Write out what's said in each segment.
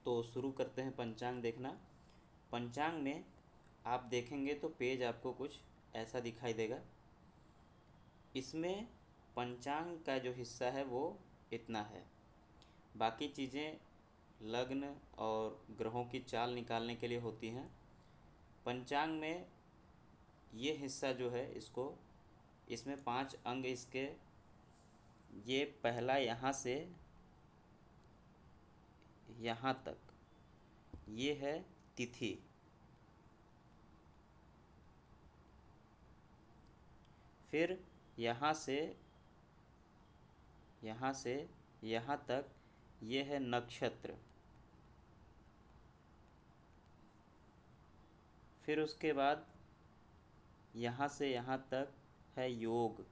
तो शुरू करते हैं पंचांग देखना। पंचांग में आप देखेंगे तो पेज आपको कुछ ऐसा दिखाई देगा। इसमें पंचांग का जो हिस्सा है वो इतना है, बाकी चीज़ें लग्न और ग्रहों की चाल निकालने के लिए होती हैं। पंचांग में ये हिस्सा जो है इसमें 5 अंग इसके, ये पहला यहाँ से यहाँ तक ये है तिथि। फिर यहाँ से यहाँ तक ये है नक्षत्र। फिर उसके बाद यहाँ से यहाँ तक है योग,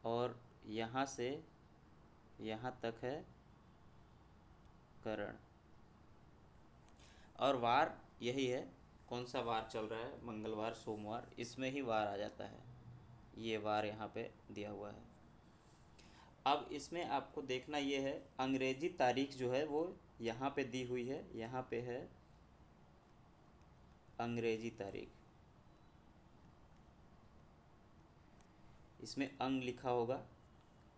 और यहाँ से यहाँ तक है करण। और वार यही है, कौन सा वार चल रहा है, मंगलवार सोमवार, इसमें ही वार आ जाता है। ये वार यहाँ पे दिया हुआ है। अब इसमें आपको देखना ये है, अंग्रेजी तारीख जो है वो यहाँ पे दी हुई है, यहाँ पे है अंग्रेजी तारीख। इसमें अंग लिखा होगा,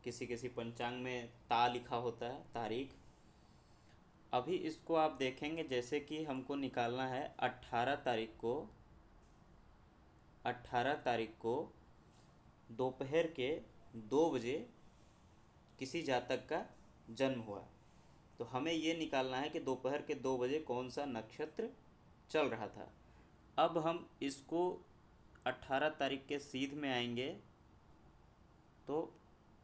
किसी किसी पंचांग में ता लिखा होता है, तारीख। अभी इसको आप देखेंगे, जैसे कि हमको निकालना है 18 तारीख को दोपहर के 2 बजे किसी जातक का जन्म हुआ। तो हमें ये निकालना है कि दोपहर के 2 बजे कौन सा नक्षत्र चल रहा था। अब हम इसको 18 तारीख के सीध में आएंगे तो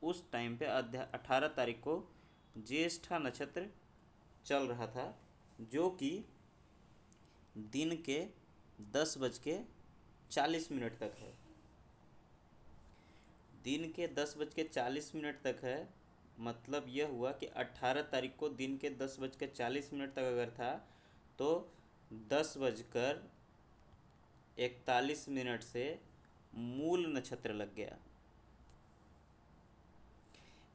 उस टाइम पे 18 तारीख को ज्येष्ठा नक्षत्र चल रहा था, जो कि दिन के 10:40 तक है। दिन के 10:40 तक है, मतलब यह हुआ कि 18 तारीख को दिन के 10:40 तक अगर था तो 10:41 से मूल नक्षत्र लग गया।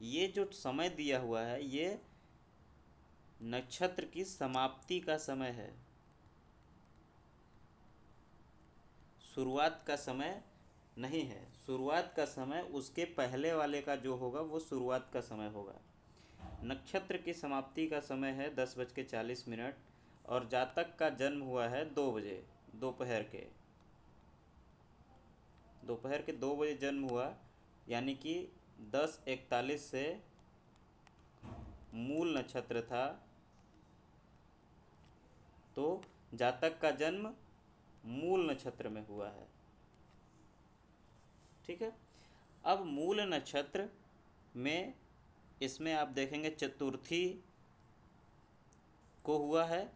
ये जो समय दिया हुआ है ये नक्षत्र की समाप्ति का समय है, शुरुआत का समय नहीं है। शुरुआत का समय उसके पहले वाले का जो होगा वो शुरुआत का समय होगा। नक्षत्र की समाप्ति का समय है 10:40, और जातक का जन्म हुआ है 2 बजे दोपहर के 2 बजे जन्म हुआ, यानी कि 10:41 से मूल नक्षत्र था, तो जातक का जन्म मूल नक्षत्र में हुआ है। ठीक है। अब मूल नक्षत्र में इसमें आप देखेंगे चतुर्थी को हुआ है,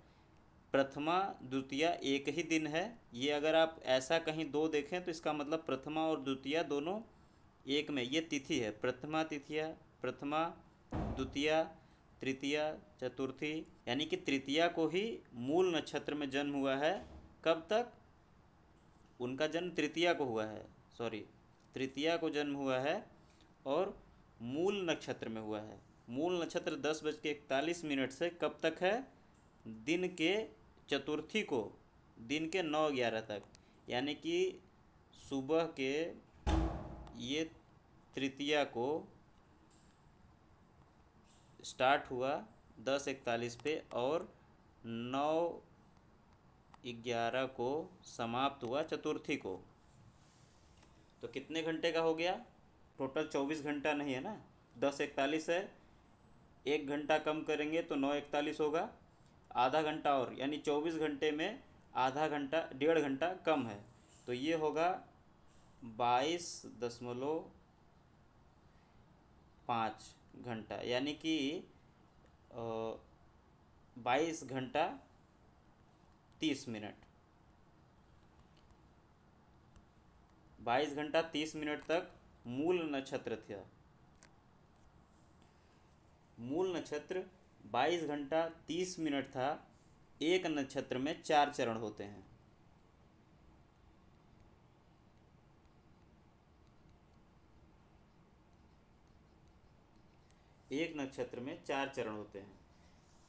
प्रथमा द्वितीया एक ही दिन है। ये अगर आप ऐसा कहीं दो देखें तो इसका मतलब प्रथमा और द्वितीया दोनों एक में, ये तिथि है। प्रथमा द्वितीया तृतीया चतुर्थी, यानी कि तृतीया को ही मूल नक्षत्र में जन्म हुआ है। कब तक? उनका जन्म तृतीया को हुआ है, तृतीया को जन्म हुआ है और मूल नक्षत्र में हुआ है। मूल नक्षत्र 10:41 से कब तक है? दिन के चतुर्थी को, दिन के 9:11 तक, यानी कि सुबह के ये तृतीया को स्टार्ट हुआ 10:41 पे और 9:11 को समाप्त हुआ चतुर्थी को। तो कितने घंटे का हो गया? टोटल 24 घंटा नहीं है ना, 10:41 है, 1 घंटा कम करेंगे तो 9:41 होगा, आधा घंटा और, यानी 24 घंटे में आधा घंटा, 1.5 घंटा कम है। तो ये होगा 22.5 घंटा, यानी कि 22 घंटा 30 मिनट। 22 घंटा 30 मिनट तक मूल नक्षत्र था। मूल नक्षत्र 22 घंटा 30 मिनट था। एक नक्षत्र में 4 चरण होते हैं। एक नक्षत्र में 4 चरण होते हैं।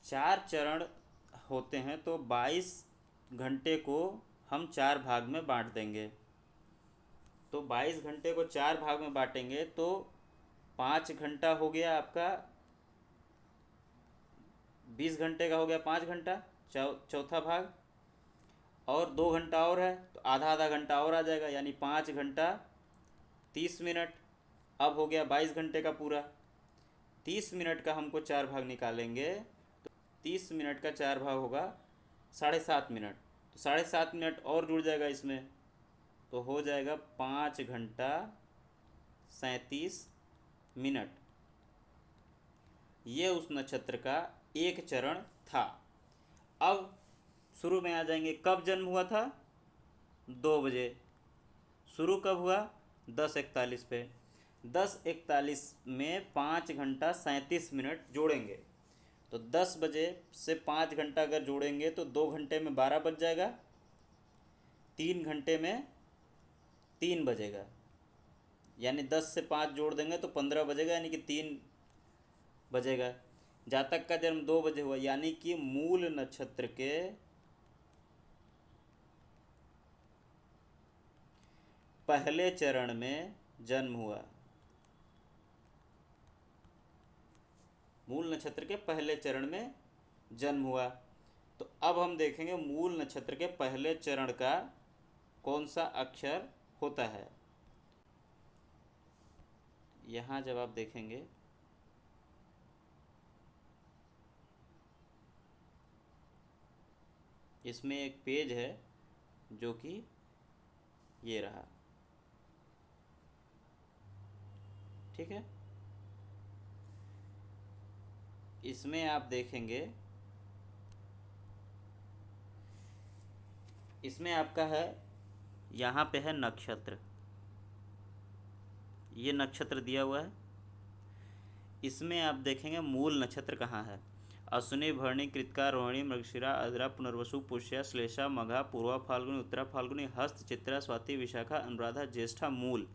4 चरण होते हैं तो 22 घंटे को हम 4 भाग में बांट देंगे। तो 22 घंटे को 4 भाग में बांटेंगे तो 5 घंटा हो गया आपका, 20 घंटे का हो गया 5 घंटा, चौथा भाग, और 2 घंटा और है तो आधा आधा घंटा और आ जाएगा, यानी 5 घंटा 30 मिनट। अब हो गया 22 घंटे का पूरा। 30 मिनट का हमको 4 भाग निकालेंगे तो 30 मिनट का 4 भाग होगा 7.5 मिनट। तो 7.5 मिनट और जुड़ जाएगा इसमें, तो हो जाएगा 5 घंटा 37 मिनट। ये उस नक्षत्र का एक चरण था। अब शुरू में आ जाएंगे, कब जन्म हुआ था? 2 बजे। शुरू कब हुआ? 10:41 पे। 10:41 में 5 घंटा 37 मिनट जोड़ेंगे तो 10 बजे से 5 घंटा अगर जोड़ेंगे तो 2 घंटे में 12 बज जाएगा, 3 घंटे में 3 बजेगा, यानी 10 से 5 जोड़ देंगे तो 15 बजेगा, यानी कि 3 बजेगा। जातक का जन्म 2 बजे हुआ, यानी कि मूल नक्षत्र के पहले चरण में जन्म हुआ। मूल नक्षत्र के पहले चरण में जन्म हुआ। तो अब हम देखेंगे मूल नक्षत्र के पहले चरण का कौन सा अक्षर होता है। यहाँ जब आप देखेंगे इसमें एक पेज है जो कि ये रहा, ठीक है। इसमें आप देखेंगे, इसमें आपका है, यहाँ पे है नक्षत्र, ये नक्षत्र दिया हुआ है। इसमें आप देखेंगे मूल नक्षत्र कहाँ है। अश्विनी, भरणी, कृत्तिका, रोहिणी, मृगशिरा, आद्रा, पुनर्वसु, पुष्या, श्लेषा, मघा, पूर्वा फाल्गुनी, उत्तरा फाल्गुनी, हस्त, चित्रा, स्वाति, विशाखा, अनुराधा, ज्येष्ठा, मूल।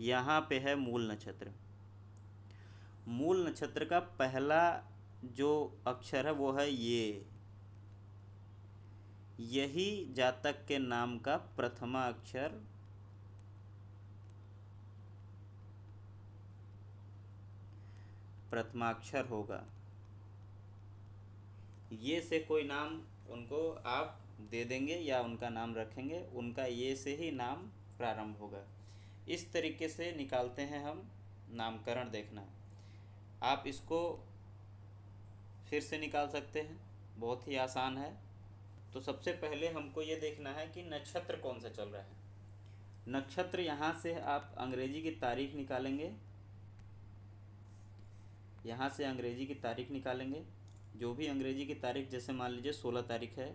यहाँ पे है मूल नक्षत्र। मूल नक्षत्र का पहला जो अक्षर है वो है ये, यही जातक के नाम का प्रथमा अक्षर प्रथमाक्षर होगा। ये से कोई नाम उनको आप दे देंगे या उनका नाम रखेंगे, उनका ये से ही नाम प्रारंभ होगा। इस तरीके से निकालते हैं हम नामकरण। देखना, आप इसको फिर से निकाल सकते हैं, बहुत ही आसान है। तो सबसे पहले हमको ये देखना है कि नक्षत्र कौन सा चल रहा है। नक्षत्र यहाँ से आप अंग्रेजी की तारीख निकालेंगे, यहाँ से अंग्रेजी की तारीख निकालेंगे। जो भी अंग्रेजी की तारीख, जैसे मान लीजिए 16 तारीख है,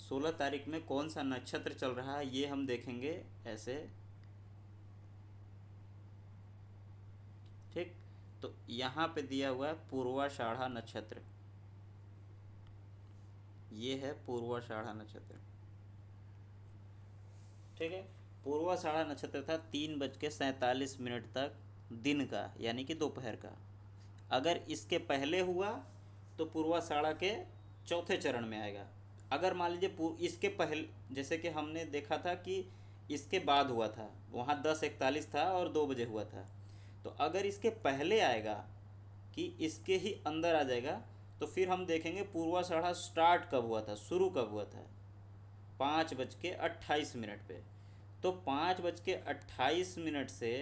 16 तारीख में कौन सा नक्षत्र चल रहा है ये हम देखेंगे ऐसे, ठीक। तो यहाँ पे दिया हुआ है पूर्वाषाढ़ा नक्षत्र, ये है पूर्वाषाढ़ा नक्षत्र, ठीक है। पूर्वाषाढ़ा नक्षत्र था 3:47 तक दिन का, यानी कि दोपहर का। अगर इसके पहले हुआ तो पूर्वाषाढ़ा के चौथे चरण में आएगा। अगर मान लीजिए इसके पहले, जैसे कि हमने देखा था कि इसके बाद हुआ था, वहाँ 10:41 था और 2 बजे हुआ था। तो अगर इसके पहले आएगा कि इसके ही अंदर आ जाएगा तो फिर हम देखेंगे पूर्वाषाढ़ा स्टार्ट कब हुआ था, शुरू कब हुआ था, 5:28 पे। तो 5:28 से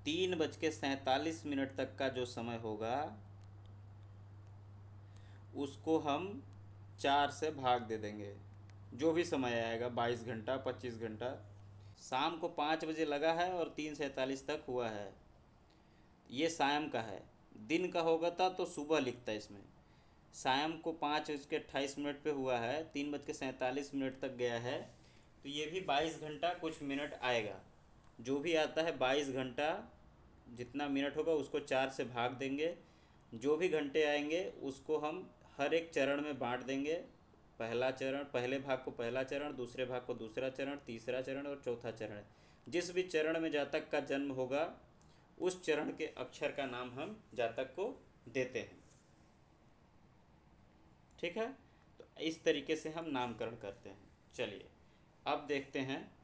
3:47 तक का जो समय होगा उसको हम 4 से भाग दे देंगे। जो भी समय आएगा, 22 घंटा 25 घंटा, शाम को 5 बजे लगा है और 3:47 तक हुआ है, ये शाम का है। दिन का होगा था तो सुबह लिखता है इसमें। शाम को 5:28 पे हुआ है, 3:47 तक गया है, तो ये भी 22 घंटा कुछ मिनट आएगा। जो भी आता है 22 घंटा जितना मिनट होगा उसको 4 से भाग देंगे। जो भी घंटे आएंगे उसको हम हर एक चरण में बांट देंगे। पहला चरण, पहले भाग को पहला चरण, दूसरे भाग को दूसरा चरण, तीसरा चरण और चौथा चरण। जिस भी चरण में जातक का जन्म होगा उस चरण के अक्षर का नाम हम जातक को देते हैं। ठीक है, तो इस तरीके से हम नामकरण करते हैं। चलिए अब देखते हैं